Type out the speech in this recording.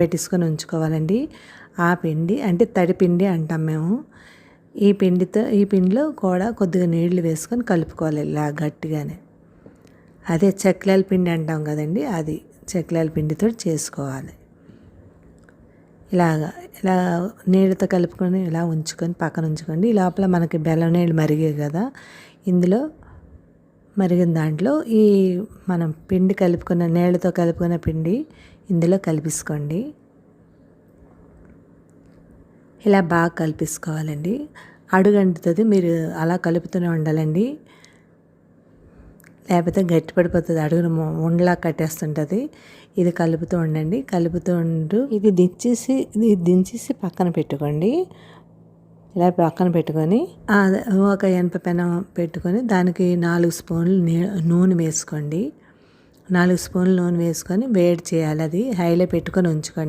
పెట్టేసుకొని ఉంచుకోవాలండి. ఆ పిండి అంటే తడిపిండి అంటాం మేము. ఈ పిండిలో కూడా కొద్దిగా నీళ్లు వేసుకొని కలుపుకోవాలి ఇలా గట్టిగానే. అదే చెక్లాల పిండి అంటాం కదండి, అది చెక్లాల పిండితో చేసుకోవాలి. ఇలా నీళ్ళతో కలుపుకొని ఇలా ఉంచుకొని పక్కన ఉంచుకోండి. ఈ లోపల మనకి బెల్లం నీళ్ళు మరిగాయి కదా, ఇందులో మరిగిన దాంట్లో ఈ మనం పిండి కలుపుకున్న నీళ్ళతో కలుపుకున్న పిండి ఇందులో కలిపేసుకోండి. ఇలా బాగా కలిపేసుకోవాలండి. అడుగంటుతుంది, మీరు అలా కలుపుతూనే ఉండాలండి, లేకపోతే గట్టి పడిపోతుంది, అడుగున ఉండలా కట్టేస్తుంటుంది. ఇది కలుపుతూ ఉండండి. ఇది దించేసి పక్కన పెట్టుకోండి. ఇలా పక్కన పెట్టుకొని ఒక ఎనప పెనం పెట్టుకొని దానికి 4 స్పూన్లు నూనె వేసుకోండి. 4 స్పూన్లు నూనె వేసుకొని వేడి చేయాలి. అది హైలో పెట్టుకొని ఉంచుకోండి.